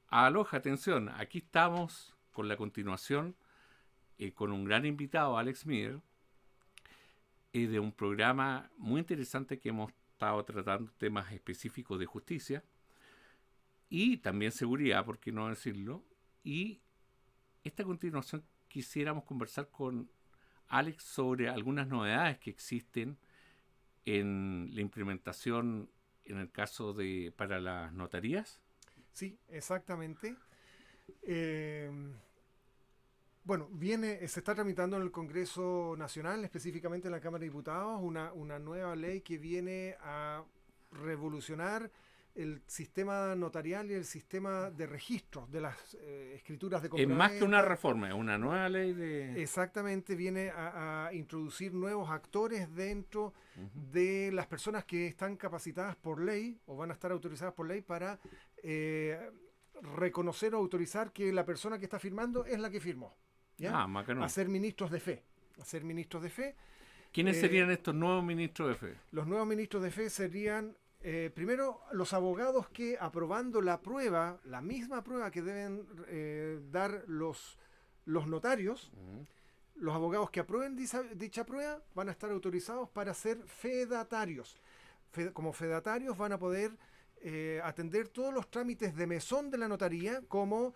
Aloha, atención, aquí estamos con la continuación con un gran invitado, Alex Miller, de un programa muy interesante que hemos estado tratando temas específicos de justicia y también seguridad, por qué no decirlo. Y esta continuación quisiéramos conversar con Alex sobre algunas novedades que existen en la implementación en el caso de para las notarías. Sí, exactamente. Eh, bueno, se está tramitando en el Congreso Nacional, específicamente en la Cámara de Diputados, una nueva ley que viene a revolucionar el sistema notarial y el sistema de registros de las escrituras de Es más que una compraventa. reforma, es una nueva ley de... Exactamente, viene a introducir nuevos actores dentro Ujú. de las personas que están capacitadas por ley o van a estar autorizadas por ley para eh, reconocer o autorizar que la persona que está firmando es la que firmó, ¿ya? Ah, A Macanón. ser ministros de fe. A ser ministros de fe. ¿Quiénes Eh, serían estos nuevos ministros de fe? los nuevos ministros de fe serían, primero, los abogados que aprobando la prueba, la misma prueba que deben dar los notarios, Ujú. los abogados que aprueben dicha prueba van a estar autorizados para ser fedatarios. Como fedatarios van a poder atender todos los trámites de mesón de la notaría, como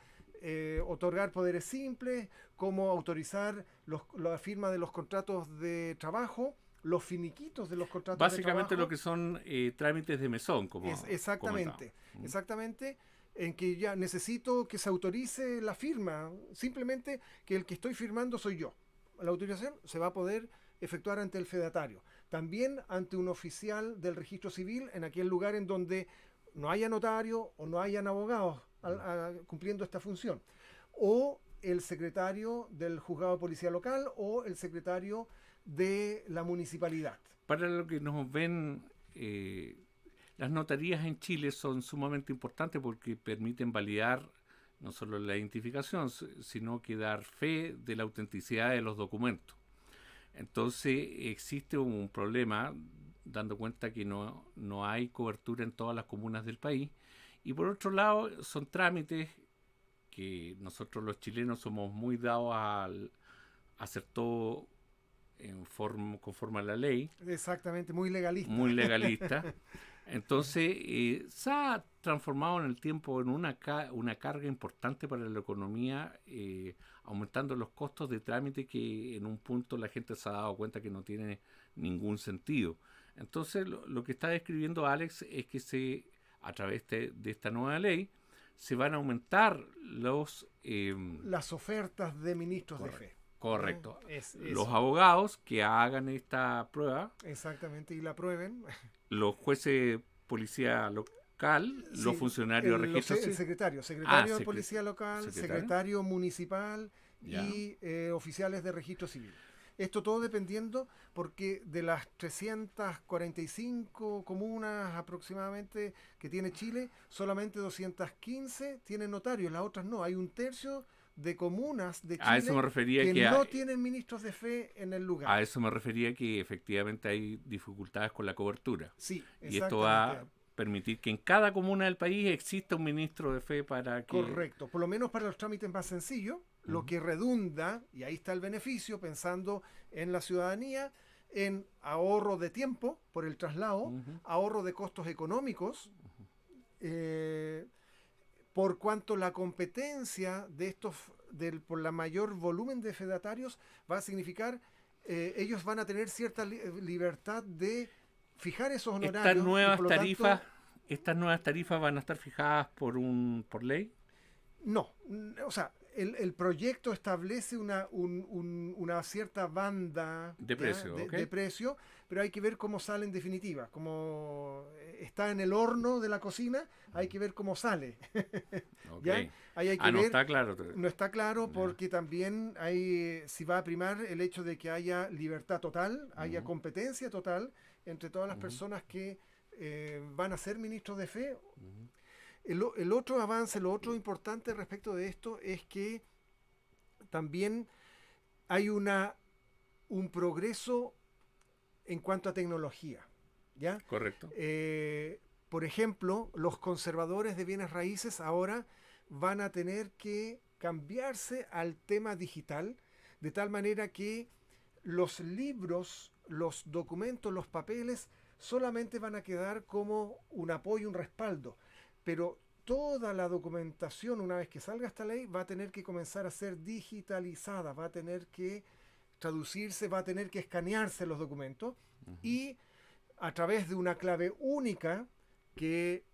otorgar poderes simples, como autorizar la firma de los contratos de trabajo, los finiquitos de los contratos de Básicamente lo trabajo. que son trámites de mesón, Es como comentábamos. exactamente, Ujú. exactamente, en que ya necesito que se autorice la firma, simplemente que el que estoy firmando soy yo. La autorización se va a poder efectuar ante el fedatario, también ante un oficial del registro civil en aquel lugar en donde no haya notario o no hayan abogados cumpliendo esta función, o el secretario del juzgado de policía local o el secretario de la municipalidad. Para lo que nos ven, eh, las notarías en Chile son sumamente importantes porque permiten validar no solo la identificación, sino que dar fe de la autenticidad de los documentos. Entonces existe un problema dando cuenta que no hay cobertura en todas las comunas del país. Y por otro lado, son trámites que nosotros los chilenos somos muy dados a hacer todo conforme a la ley, Exactamente, muy legalista. muy legalista. Entonces, se ha transformado en el tiempo en una carga importante para la economía, aumentando los costos de trámite que en un punto la gente se ha dado cuenta que no tiene ningún sentido. Entonces, lo que está describiendo Alex es que a través de esta nueva ley se van a aumentar los... Las ofertas de ministros de correcto, fe. ¿Ya? correcto. Es Los eso. abogados que hagan esta prueba, Exactamente, y la prueben. los jueces de policía local, los Sí, funcionarios de registro el civil. secretario, Ah, secretario de policía local, secretario. secretario municipal Ya. y oficiales de registro civil. Esto todo dependiendo porque de las 345 comunas aproximadamente que tiene Chile, solamente 215 tienen notarios, las otras no. Hay un tercio de comunas de A eso me Chile refería que que no tienen ministros de fe en el lugar. a eso me refería que efectivamente hay dificultades con la cobertura. Sí, Y esto va exactamente. a permitir que en cada comuna del país exista un ministro de fe para que... Correcto, por lo menos para los trámites más sencillos, lo Ujú, que redunda, y ahí está el beneficio, pensando en la ciudadanía, en ahorro de tiempo por el traslado, ujú. ahorro de costos económicos, eh, por cuanto la competencia de por la mayor volumen de fedatarios va a significar, ellos van a tener cierta libertad de fijar esos Estas honorarios y por nuevas lo tarifas, tanto estas nuevas tarifas van a estar fijadas por ley no, o sea, el proyecto establece una cierta banda, de ¿ya? precio, ¿ok? De precio, pero hay que ver cómo sale en definitiva. Como está en el horno de la cocina, hay que ver cómo sale. Ok. ¿Ya? Ahí hay Ah, que no ver, está claro. no está claro Ya. porque también hay, si va a primar el hecho de que haya libertad total, haya Ujú, competencia total entre todas las ujú, personas que van a ser ministros de fe. ujú. El otro avance, lo otro importante respecto de esto es que también hay un progreso en cuanto a tecnología. ¿Ya? Correcto. Por ejemplo, los conservadores de bienes raíces ahora van a tener que cambiarse al tema digital, de tal manera que los libros, los documentos, los papeles solamente van a quedar como un apoyo, un respaldo, pero toda la documentación, una vez que salga esta ley, va a tener que comenzar a ser digitalizada, va a tener que traducirse, va a tener que escanearse los documentos y a través de una clave única que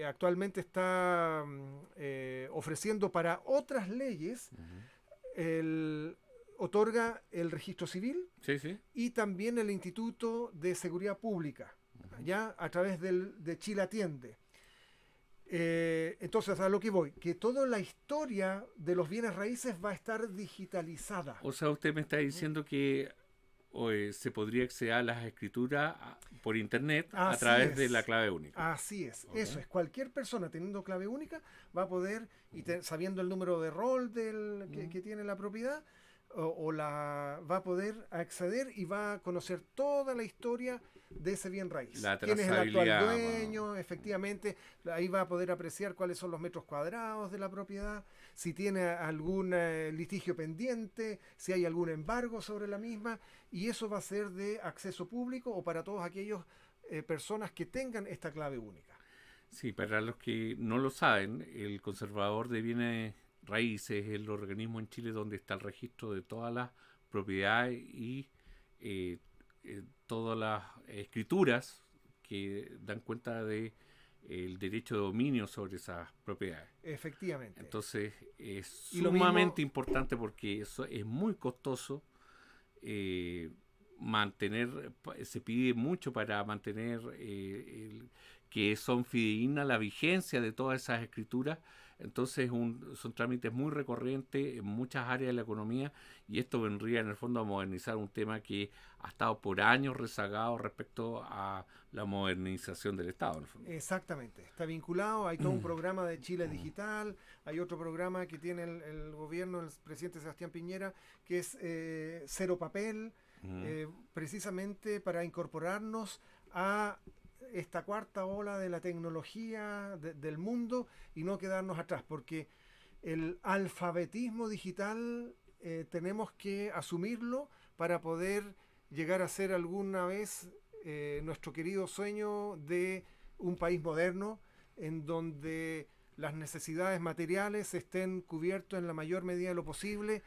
actualmente está ofreciendo para otras leyes, otorga el registro civil y también el Instituto de Seguridad Pública, ya a través de Chile Atiende. Entonces, a lo que voy, que toda la historia de los bienes raíces va a estar digitalizada. O sea, usted me está diciendo que se podría acceder a las escrituras por internet a través de la clave única. Así es, eso es. Cualquier persona teniendo clave única va a poder, y sabiendo el número de rol que tiene la propiedad, va a poder acceder y va a conocer toda la historia de ese bien raíz. ¿Quién es el actual dueño? Efectivamente, ahí va a poder apreciar cuáles son los metros cuadrados de la propiedad, si tiene algún litigio pendiente, si hay algún embargo sobre la misma, y eso va a ser de acceso público o para todos aquellos personas que tengan esta clave única. Sí, para los que no lo saben, el conservador de bienes raíces es el organismo en Chile donde está el registro de todas las propiedades y todas las escrituras que dan cuenta de el derecho de dominio sobre esas propiedades. Efectivamente. Entonces es sumamente importante porque eso es muy costoso mantener, se pide mucho para mantener que son fidedignas la vigencia de todas esas escrituras. Entonces son trámites muy recurrentes en muchas áreas de la economía y esto vendría en el fondo a modernizar un tema que ha estado por años rezagado respecto a la modernización del Estado. En el fondo. Exactamente, está vinculado, hay todo un programa de Chile Digital, hay otro programa que tiene el gobierno, el presidente Sebastián Piñera, que es Cero Papel, precisamente para incorporarnos a esta cuarta ola de la tecnología del mundo y no quedarnos atrás, porque el alfabetismo digital tenemos que asumirlo para poder llegar a ser alguna vez nuestro querido sueño de un país moderno en donde las necesidades materiales estén cubiertas en la mayor medida de lo posible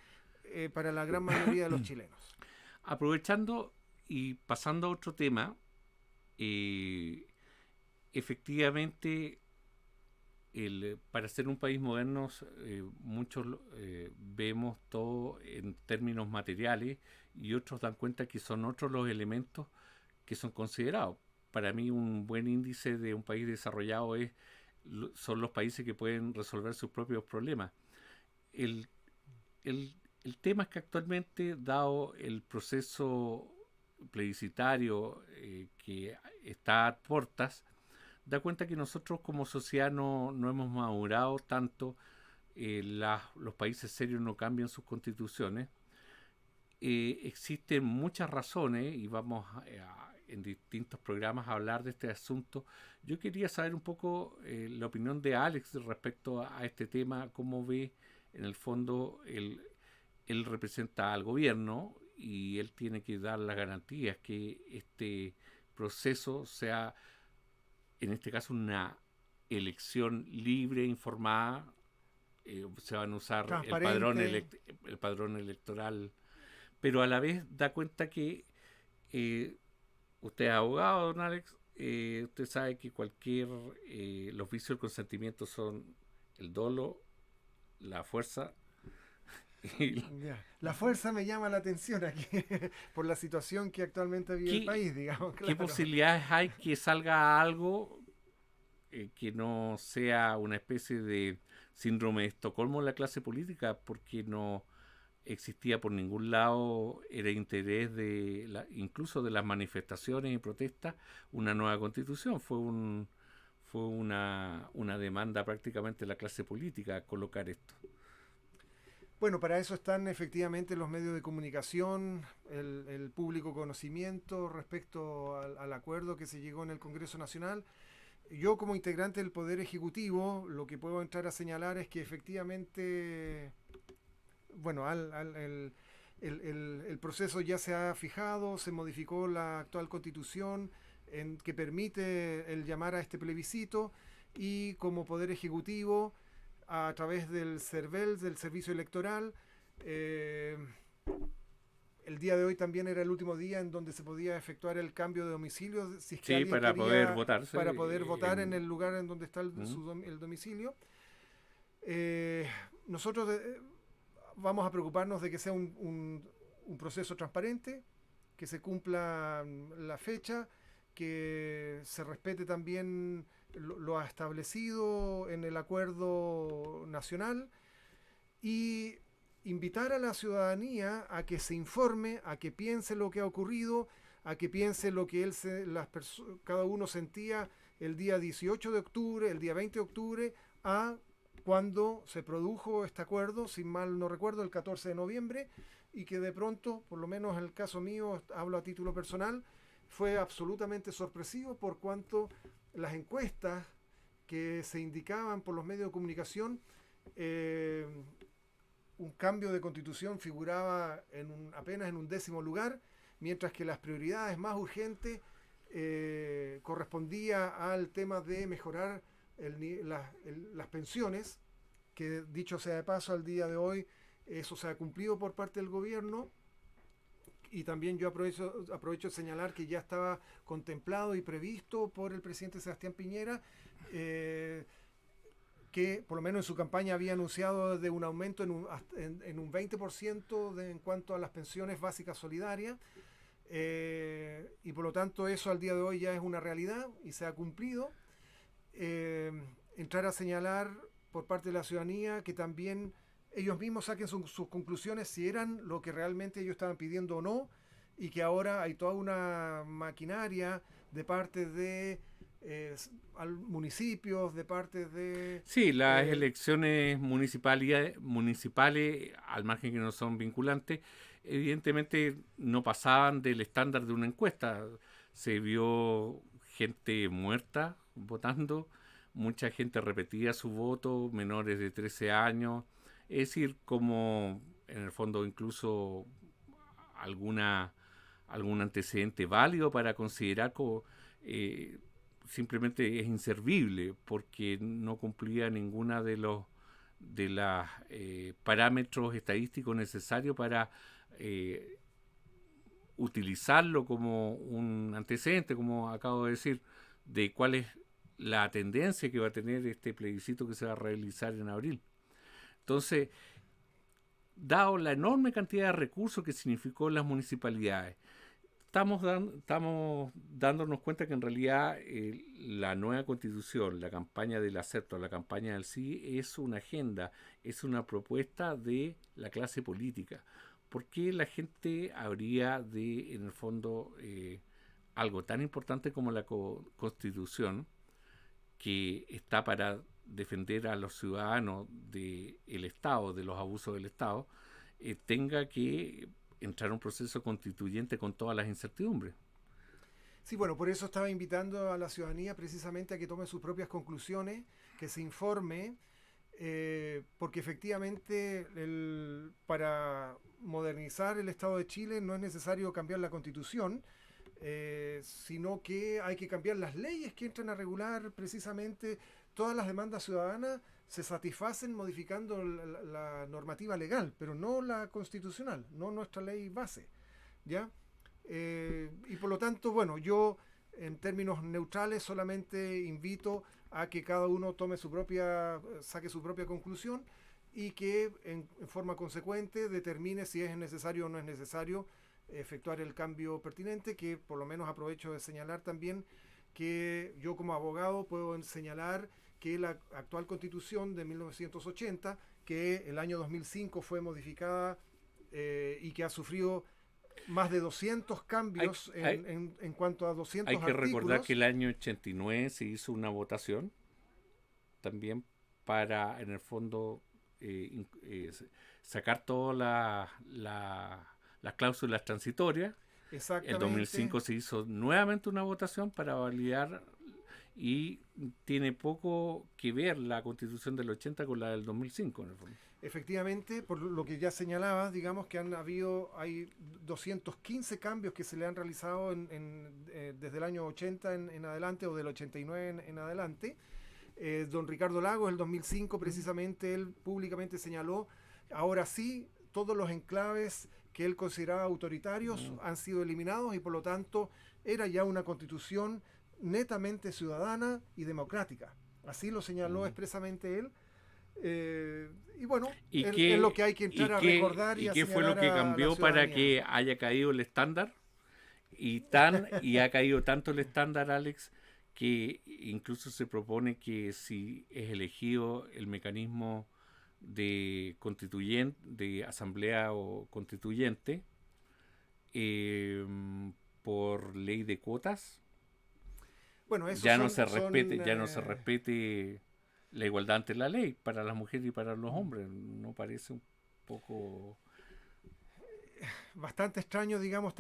para la gran mayoría de los chilenos. Aprovechando y pasando a otro tema, efectivamente para ser un país moderno muchos vemos todo en términos materiales y otros dan cuenta que son otros los elementos que son considerados. Para mí un buen índice de un país desarrollado son los países que pueden resolver sus propios problemas. El tema es que actualmente, dado el proceso plebiscitario que está a puertas, da cuenta que nosotros como sociedad no hemos madurado tanto, los países serios no cambian sus constituciones. Existen muchas razones y vamos en distintos programas a hablar de este asunto. Yo quería saber un poco la opinión de Alex respecto a este tema, cómo ve en el fondo él representa al gobierno y él tiene que dar las garantías que este proceso sea, en este caso, una elección libre, informada. Se van a usar el padrón electoral, pero a la vez da cuenta que usted es abogado, don Alex, usted sabe que los vicios del consentimiento son el dolo, la fuerza. La fuerza me llama la atención aquí por la situación que actualmente vive el país, digamos. Claro. ¿Qué posibilidades hay que salga algo que no sea una especie de síndrome de Estocolmo en la clase política? Porque no existía por ningún lado el interés incluso de las manifestaciones y protestas, una nueva constitución. Fue una demanda prácticamente de la clase política colocar esto. Bueno, para eso están efectivamente los medios de comunicación, el público conocimiento respecto al acuerdo que se llegó en el Congreso Nacional. Yo como integrante del Poder Ejecutivo, lo que puedo entrar a señalar es que efectivamente, bueno, el proceso ya se ha fijado, se modificó la actual constitución que permite el llamar a este plebiscito y como Poder Ejecutivo, a través del CERVEL, del Servicio Electoral, eh, el día de hoy también era el último día en donde se podía efectuar el cambio de domicilio si es que Sí, alguien para poder quería, votarse para poder votar en en... el lugar en donde está ¿Mm? el domicilio. Eh, nosotros vamos a preocuparnos de que sea un proceso transparente, que se cumpla la fecha, que se respete también lo establecido en el acuerdo nacional y invitar a la ciudadanía a que se informe, a que piense lo que ha ocurrido, a que piense lo que cada uno sentía el día 18 de octubre, el día 20 de octubre, a cuando se produjo este acuerdo, si mal no recuerdo, el 14 de noviembre, y que de pronto, por lo menos en el caso mío, hablo a título personal, fue absolutamente sorpresivo por cuanto las encuestas que se indicaban por los medios de comunicación, eh, un cambio de constitución figuraba apenas en un 10º lugar, mientras que las prioridades más urgentes correspondía al tema de mejorar las pensiones, que dicho sea de paso, al día de hoy eso se ha cumplido por parte del gobierno. Y también yo aprovecho de señalar que ya estaba contemplado y previsto por el presidente Sebastián Piñera, que por lo menos en su campaña había anunciado de un aumento en un 20% en cuanto a las pensiones básicas solidarias. Y por lo tanto eso al día de hoy ya es una realidad y se ha cumplido. Eh, Entrar a señalar por parte de la ciudadanía que también ellos mismos saquen sus conclusiones si eran lo que realmente ellos estaban pidiendo o no, y que ahora hay toda una maquinaria de parte de municipios, de parte de... Sí, las eh, elecciones municipales, al margen que no son vinculantes, evidentemente no pasaban del estándar de una encuesta. Se vio gente muerta votando, mucha gente repetía su voto, menores de 13 años, es decir, como en el fondo incluso alguna algún antecedente válido para considerar como simplemente es inservible porque no cumplía ninguna de los parámetros estadísticos necesarios para eh, utilizarlo como un antecedente, como acabo de decir, de cuál es la tendencia que va a tener este plebiscito que se va a realizar en abril. Entonces, dado la enorme cantidad de recursos que significó las municipalidades, estamos dándonos cuenta que en realidad la nueva constitución, la campaña del acepto, la campaña del sí, es una agenda, es una propuesta de la clase política. ¿Por qué la gente habría de, en el fondo, algo tan importante como la constitución, que está para defender a los ciudadanos del Estado, de los abusos del Estado, tenga que entrar a un proceso constituyente con todas las incertidumbres? Sí, bueno, por eso estaba invitando a la ciudadanía precisamente a que tome sus propias conclusiones, que se informe, porque efectivamente para modernizar el Estado de Chile no es necesario cambiar la constitución, sino que hay que cambiar las leyes que entran a regular precisamente todas las demandas ciudadanas. Se satisfacen modificando la normativa legal, pero no la constitucional, no nuestra ley base, ¿ya? Y por lo tanto, bueno, yo en términos neutrales solamente invito a que cada uno saque su propia conclusión y que en forma consecuente determine si es necesario o no es necesario efectuar el cambio pertinente, que por lo menos aprovecho de señalar también que yo como abogado puedo señalar que la actual constitución de 1980, que el año 2005 fue modificada y que ha sufrido más de 200 Hay, cambios hay, en cuanto a hay 200 que recordar que artículos. el año 89 se hizo una votación también para, en el fondo, sacar todas las cláusulas transitorias. El Exactamente. 2005 se hizo nuevamente una votación para validar y tiene poco que ver la Constitución del 80 con la del 2005 en el fondo. Efectivamente, por lo que ya señalabas, digamos que hay 215 cambios que se le han realizado desde el año 80 en adelante, o del 89 en adelante. Don Ricardo Lagos, el 2005 precisamente, él públicamente señaló, ahora sí, todos los enclaves que él consideraba autoritarios han sido eliminados, y por lo tanto era ya una constitución netamente ciudadana y democrática. Así lo señaló expresamente él. Y bueno, es lo que hay que entrar a recordar y ¿Y a qué fue lo señalar que a la cambió para ciudadanía. que haya caído el estándar? Y ha caído tanto el estándar, Alex, que incluso se propone que si es elegido el mecanismo de constituyente, de asamblea o constituyente, eh, por ley de cuotas, Bueno, esos ya no se son respete, ya no se respete la igualdad ante la ley para las mujeres y para los hombres. ¿No parece un poco? bastante extraños, digamos,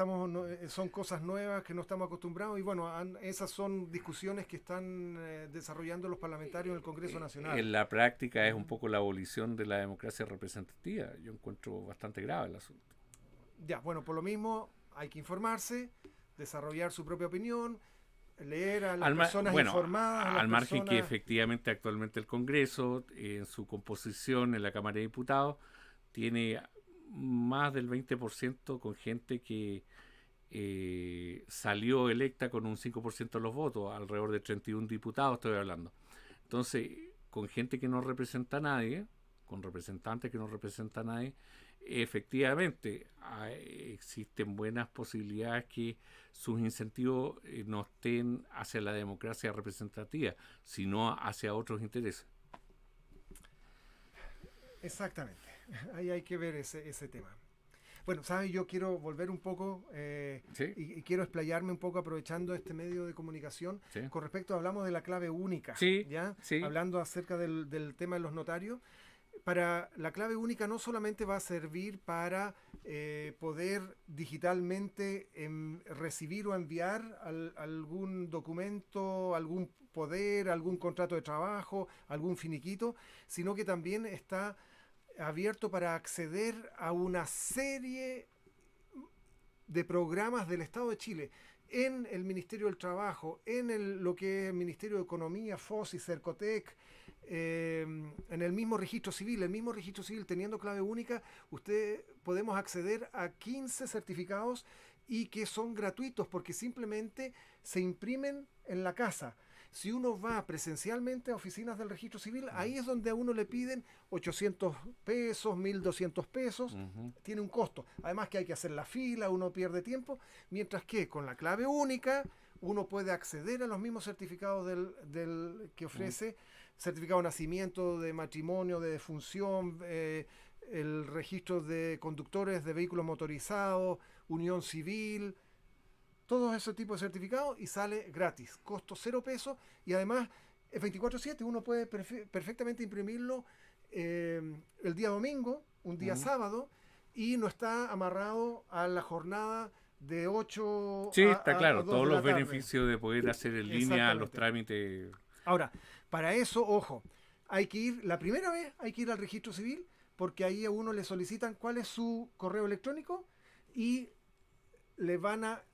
son cosas nuevas que no estamos acostumbrados, y bueno, esas son discusiones que están desarrollando los parlamentarios en el Congreso Nacional. En la práctica es un poco la abolición de la democracia representativa. Yo encuentro bastante grave el asunto. Ya, bueno, por lo mismo hay que informarse, desarrollar su propia opinión, leer a las personas informadas. Al margen que efectivamente actualmente el Congreso, en su composición en la Cámara de Diputados, tiene más del 20% con gente que salió electa con un 5% de los votos, alrededor de 31 diputados estoy hablando. Entonces, con gente que no representa a nadie, con representantes que no representan a nadie, efectivamente existen buenas posibilidades que sus incentivos no estén hacia la democracia representativa, sino hacia otros intereses. Exactamente, ahí hay que ver ese tema. Bueno, ¿sabes? Yo quiero volver un poco ¿Sí? y quiero explayarme un poco aprovechando este medio de comunicación. ¿Sí? Con respecto, hablamos de la clave única, Sí, ¿ya? sí. Hablando acerca del tema de los notarios. Para la clave única no solamente va a servir para poder digitalmente recibir o enviar algún documento, algún poder, algún contrato de trabajo, algún finiquito, sino que también está abierto para acceder a una serie de programas del Estado de Chile en el Ministerio del Trabajo, lo que es el Ministerio de Economía, FOSI, Cercotec, en el mismo registro civil. El mismo registro civil, teniendo clave única, podemos acceder a 15 certificados, y que son gratuitos porque simplemente se imprimen en la casa. Si uno va presencialmente a oficinas del registro civil, ahí es donde a uno le piden 800 pesos, 1.200 pesos, tiene un costo. Además que hay que hacer la fila, uno pierde tiempo, mientras que con la clave única uno puede acceder a los mismos certificados del que ofrece, certificado de nacimiento, de matrimonio, de defunción, el registro de conductores de vehículos motorizados, unión civil, todos esos tipos de certificados, y sale gratis, costo 0 pesos, y además es 24/7, uno puede perfectamente imprimirlo el día domingo, un día sábado, y no está amarrado a la jornada de 8 sí, está claro, a 2 todos de la los tarde. beneficios de poder hacer en línea los trámites. Ahora, para eso, ojo, hay que ir, la primera vez hay que ir al registro civil, porque ahí a uno le solicitan cuál es su correo electrónico, y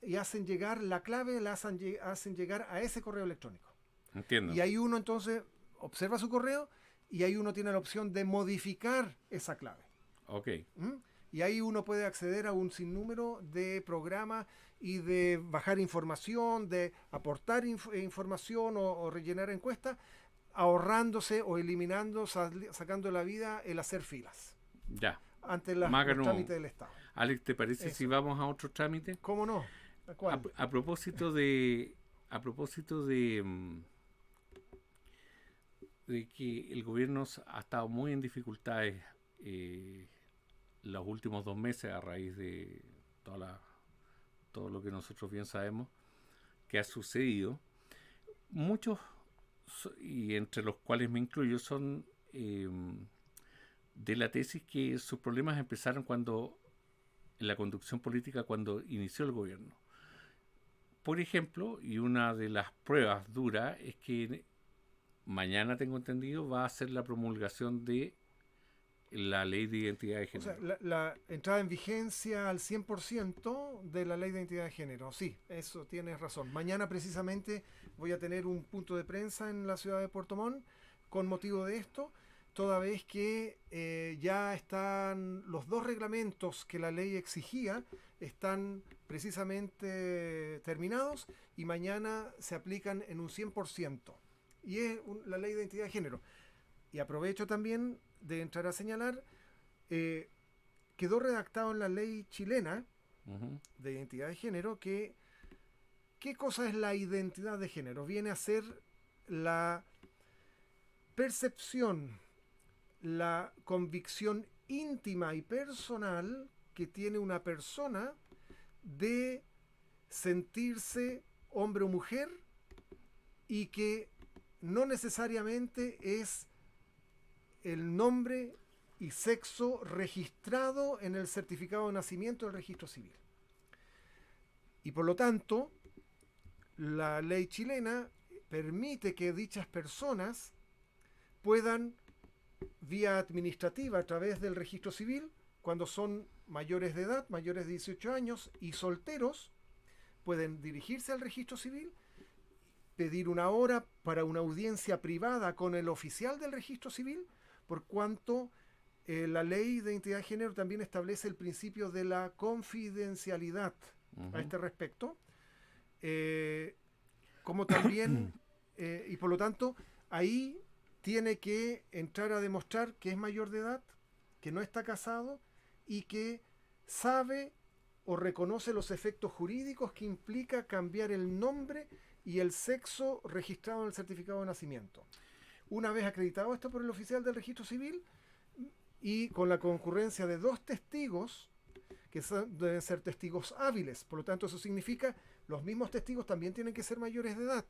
y hacen llegar la clave, hacen llegar a ese correo electrónico. Entiendo. Y ahí uno entonces observa su correo, y ahí uno tiene la opción de modificar esa clave. Ok. Y ahí uno puede acceder a un sinnúmero de programas y de bajar información, de aportar información o rellenar encuestas, ahorrándose o eliminando, sacando de la vida el hacer filas. Ya. Ante los trámites del Estado. Alex, ¿te parece si vamos a otro trámite? ¿Cómo no? ¿A cuál? A propósito de que el gobierno ha estado muy en dificultades los últimos 2 meses a raíz de todo lo que nosotros bien sabemos que ha sucedido. Muchos, y entre los cuales me incluyo, son de la tesis que sus problemas empezaron en la conducción política cuando inició el gobierno. por ejemplo, y una de las pruebas duras es que mañana, tengo entendido, va a ser la promulgación de la ley de identidad de O sea, género. la entrada en vigencia al 100% de la ley de identidad de género. Sí, eso tienes razón. Mañana precisamente voy a tener un punto de prensa en la ciudad de Puerto Montt con motivo de esto, toda vez que ya están los dos reglamentos que la ley exigía, están precisamente terminados y mañana se aplican en un 100%. Y es la ley de identidad de género. Y aprovecho también de entrar a señalar, eh, quedó redactado en la ley chilena Ujú. de identidad de género que ¿qué cosa es la identidad de género? Viene a ser la percepción, la convicción íntima y personal que tiene una persona de sentirse hombre o mujer y que no necesariamente es el nombre y sexo registrado en el certificado de nacimiento del registro civil. Y por lo tanto, la ley chilena permite que dichas personas puedan, vía administrativa, a través del registro civil, cuando son mayores de edad, mayores de 18 años y solteros, pueden dirigirse al registro civil, pedir una hora para una audiencia privada con el oficial del registro civil, por cuanto la ley de identidad de género también establece el principio de la confidencialidad a Ujú. este respecto, eh, como también, y por lo tanto, ahí tiene que entrar a demostrar que es mayor de edad, que no está casado y que sabe o reconoce los efectos jurídicos que implica cambiar el nombre y el sexo registrado en el certificado de nacimiento. Una vez acreditado esto por el oficial del registro civil y con la concurrencia de dos testigos, que deben ser testigos hábiles, por lo tanto eso significa los mismos testigos también tienen que ser mayores de edad.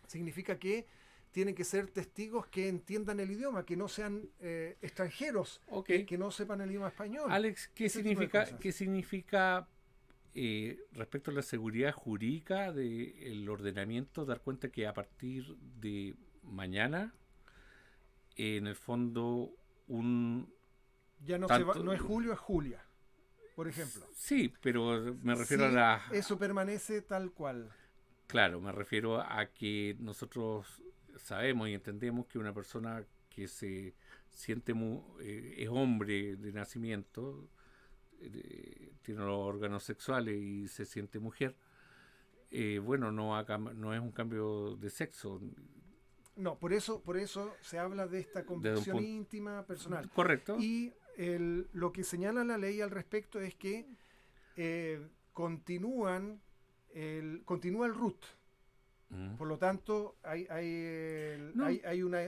Significa que tienen que ser testigos que entiendan el idioma, que no sean extranjeros, Ok. que no sepan el idioma español, Alex, ese tipo de qué cosas. significa respecto a la seguridad jurídica del ordenamiento, dar cuenta que a partir de mañana, en el fondo, un Ya no, tanto... no es Julio, es Julia, por ejemplo. Sí, pero me refiero a Sí, la... eso permanece tal cual. Claro, me refiero a que nosotros sabemos y entendemos que una persona que se siente es hombre de nacimiento, tiene los órganos sexuales y se siente mujer, bueno, no es un cambio de sexo, No, por eso se habla de esta desde un convicción punto íntima, personal. correcto. Y lo que señala la ley al respecto es que continúa el RUT. Mm. Por lo tanto, No,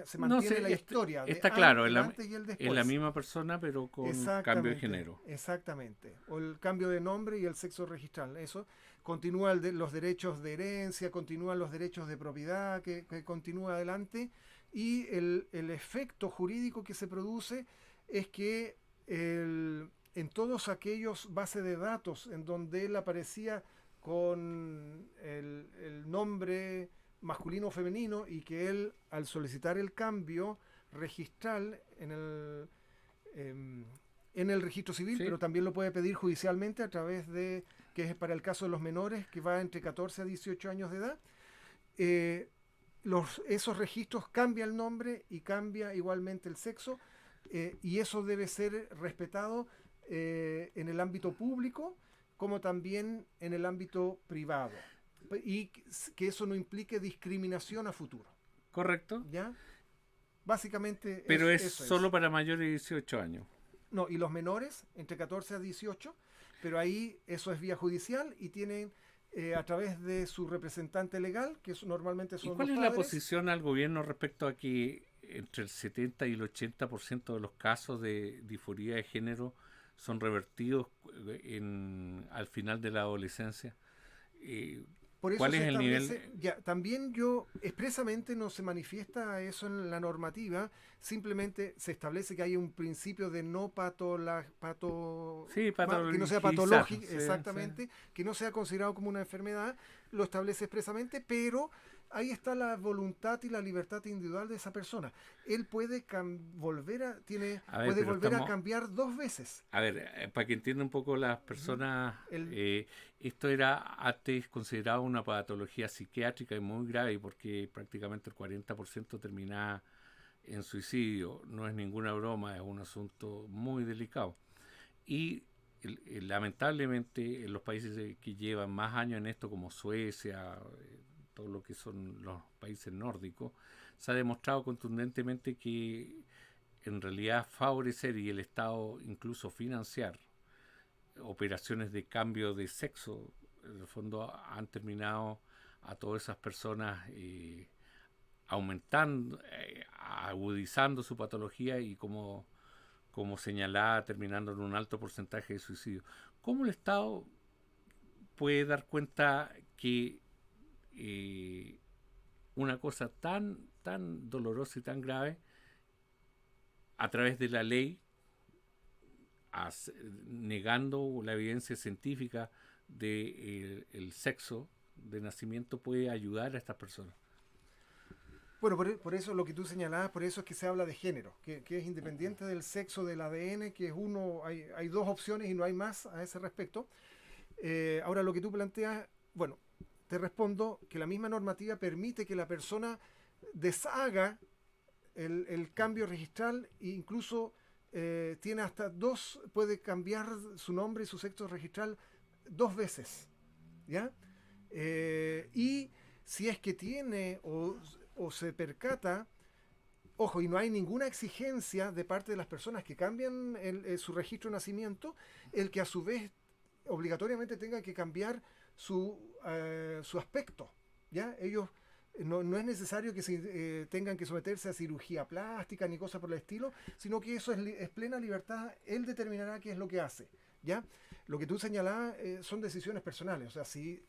se no mantiene sé, la historia de está claro, el antes y el es la después. misma persona, pero con cambio de Exactamente, género. exactamente. O el cambio de nombre y el sexo registral. Eso continúa los derechos de herencia, continúan los derechos de propiedad, que continúa adelante. Y el efecto jurídico que se produce es que en todos aquellos bases de datos en donde él aparecía con el nombre masculino o femenino y que él, al solicitar el cambio registral em, en el registro civil, Sí, pero también lo puede pedir judicialmente a través de, que es para el caso de los menores, que va entre 14 a 18 años de edad. eh, Esos registros cambia el nombre y cambia igualmente el sexo, y eso debe ser respetado en el ámbito público como también en el ámbito privado, y que eso no implique discriminación a futuro. correcto, ¿Ya? Básicamente pero es eso es. solo para mayores de 18 años. No, y los menores, entre 14 a 18, pero ahí eso es vía judicial y tienen a través de su representante legal, que normalmente ¿Y son cuál los es la padres. posición al gobierno respecto a que entre el 70 y el 80% de los casos de disforía de género son revertidos al final de la adolescencia? Eh, por eso ¿Cuál es se el establece, nivel? ya, también yo expresamente no se manifiesta eso en la normativa, simplemente se establece que hay un principio de no Sí, que no sea patologizar. patológico, Sí, sí. exactamente, que no sea considerado como una enfermedad, lo establece expresamente, pero ahí está la voluntad y la libertad individual de esa persona. Él puede A ver, puede pero volver a estamos. cambiar dos veces. A ver, para que entiendan un poco las Ujú. personas, El, esto era antes considerado una patología psiquiátrica y muy grave porque prácticamente el 40% terminaba en suicidio. No es ninguna broma, es un asunto muy delicado. Y lamentablemente en los países que llevan más años en esto, como Suecia, todo lo que son los países nórdicos, se ha demostrado contundentemente que en realidad favorecer y el Estado incluso financiar operaciones de cambio de sexo, en el fondo han terminado a todas esas personas aumentando, agudizando su patología y como señalaba, terminando en un alto porcentaje de suicidio. ¿Cómo el Estado puede dar cuenta que eh, una cosa tan dolorosa y tan grave a través de la ley, negando la evidencia científica de el sexo de nacimiento, puede ayudar a estas personas? Bueno, por eso lo que tú señalabas, por eso es que se habla de género, que es independiente del sexo del ADN, que es uno, hay dos opciones y no hay más a ese respecto. Ahora lo que tú planteas, bueno, te respondo que la misma normativa permite que la persona deshaga el cambio registral e incluso tiene hasta dos, puede cambiar su nombre y su sexo registral dos veces, ¿ya? Y si es que tiene o se percata, ojo, y no hay ninguna exigencia de parte de las personas que cambian su registro de nacimiento, el que a su vez obligatoriamente tenga que cambiar su aspecto, ¿ya? Ellos no es necesario que tengan que someterse a cirugía plástica ni cosas por el estilo, sino que eso es plena libertad, él determinará qué es lo que hace, ¿ya? Lo que tú señalabas son decisiones personales, o sea, si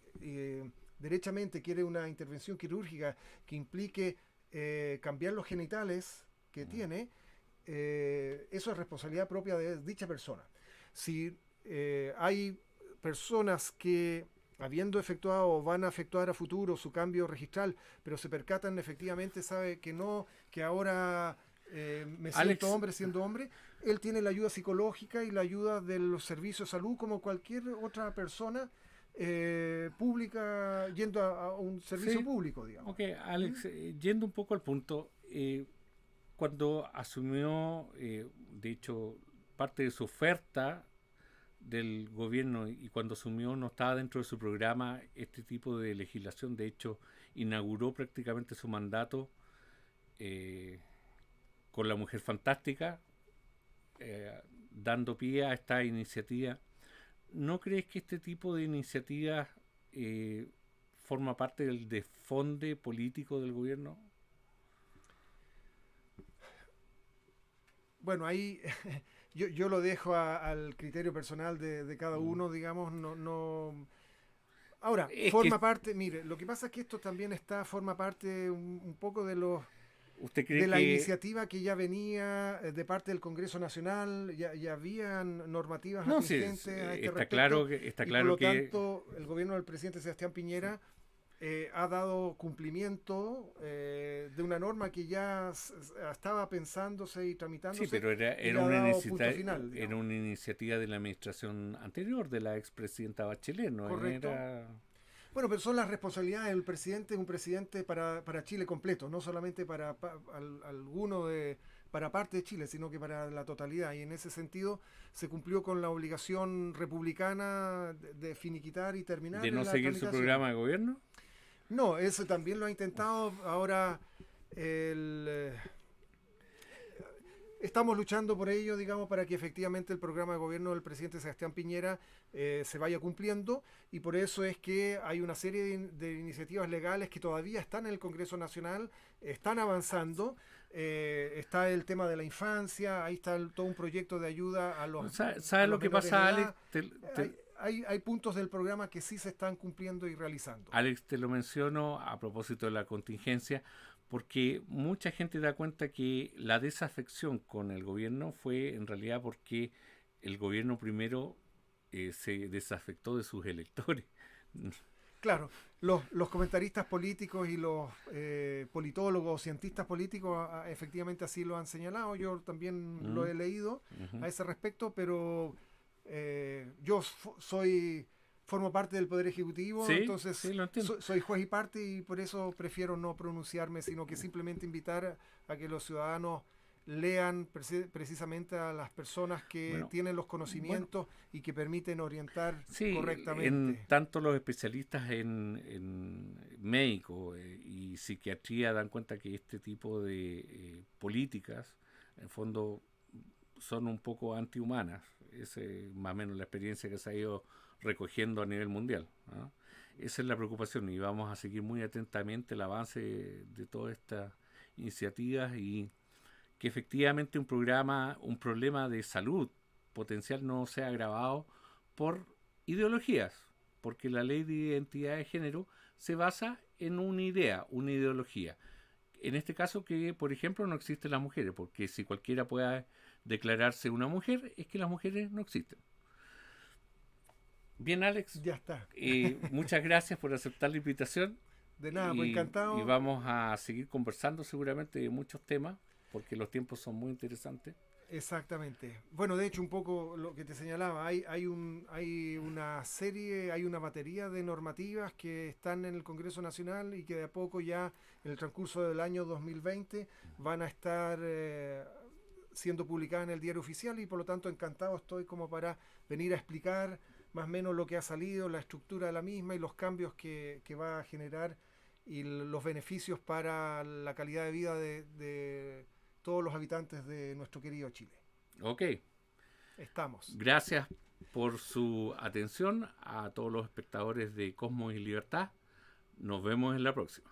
derechamente quiere una intervención quirúrgica que implique cambiar los genitales que tiene, eso es responsabilidad propia de dicha persona. Si hay personas que habiendo efectuado o van a efectuar a futuro su cambio registral, pero se percatan efectivamente, sabe que no, que ahora me siento Alex, hombre siendo hombre, él tiene la ayuda psicológica y la ayuda de los servicios de salud como cualquier otra persona pública yendo a un servicio sí, público, digamos. ok, ¿Mm? Alex, yendo un poco al punto, cuando asumió, de hecho, parte de su oferta del gobierno y cuando asumió no estaba dentro de su programa este tipo de legislación, de hecho, inauguró prácticamente su mandato eh, con la Mujer Fantástica, dando pie a esta iniciativa. ¿No crees que este tipo de iniciativas eh, forma parte del desfonde político del gobierno? Bueno, ahí yo lo dejo al criterio personal de cada Mm. uno, digamos, no. Ahora, Es que forma parte, mire, lo que pasa es que esto también forma parte un poco usted de cree la que... iniciativa que ya venía de parte del Congreso Nacional, ya habían normativas No, sí, atingentes a este respecto está y por claro lo que... tanto el gobierno del presidente Sebastián Piñera ha dado cumplimiento de una norma que ya estaba pensándose y Sí, tramitándose pero y le ha dado punto final, era digamos. una iniciativa de la administración anterior, de la expresidenta Bachelet, no ¿Correcto? era... Bueno, pero son las responsabilidades del presidente, un presidente para Chile completo, no solamente alguno para parte de Chile, sino que para la totalidad. Y en ese sentido se cumplió con la obligación republicana de finiquitar y terminar de no la seguir su tramitación. programa de gobierno. No, eso también lo ha intentado. Ahora el, eh, estamos luchando por ello, digamos, para que efectivamente el programa de gobierno del presidente Sebastián Piñera se vaya cumpliendo y por eso es que hay una serie de iniciativas legales que todavía están en el Congreso Nacional, están avanzando. Está el tema de la infancia, ahí está todo un proyecto de ayuda ¿Sabes a lo los que menores de pasa, Alex? edad. Hay, hay puntos del programa que sí se están cumpliendo y realizando. Alex, te lo menciono a propósito de la contingencia, porque mucha gente da cuenta que la desafección con el gobierno fue en realidad porque el gobierno primero se desafectó de sus electores. Claro, los comentaristas políticos y los politólogos, cientistas políticos, efectivamente así lo han señalado. Yo también lo he leído a ese respecto, pero yo formo parte del Poder Ejecutivo, Sí, entonces sí, lo entiendo. soy juez y parte y por eso prefiero no pronunciarme, sino que simplemente invitar a que los ciudadanos lean precisamente a las personas que Bueno, tienen los bueno, conocimientos y que permiten orientar sí, en correctamente. tanto los especialistas en médico y psiquiatría dan cuenta que este tipo de políticas, en fondo, son un poco antihumanas. Es más o menos la experiencia que se ha ido recogiendo a nivel mundial, ¿no? Esa es la preocupación y vamos a seguir muy atentamente el avance de todas estas iniciativas y que efectivamente un problema de salud potencial no sea agravado por ideologías, porque la ley de identidad de género se basa en una idea, una ideología. En este caso que, por ejemplo, no existen las mujeres, porque si cualquiera pueda declararse una mujer, es que las mujeres no existen. Bien, Alex, Ya está. muchas gracias por aceptar la invitación De nada, pues y encantado. vamos a seguir conversando seguramente de muchos temas, porque los tiempos son muy interesantes. Exactamente. Bueno, de hecho, un poco lo que te señalaba, hay una serie, hay una batería de normativas que están en el Congreso Nacional y que de a poco ya en el transcurso del año 2020 van a estar siendo publicadas en el diario oficial y por lo tanto encantado estoy como para venir a explicar más o menos lo que ha salido, la estructura de la misma y los cambios que va a generar y los beneficios para la calidad de vida de todos los habitantes de nuestro querido Chile. Ok, Estamos. gracias por su atención a todos los espectadores de Cosmos y Libertad. Nos vemos en la próxima.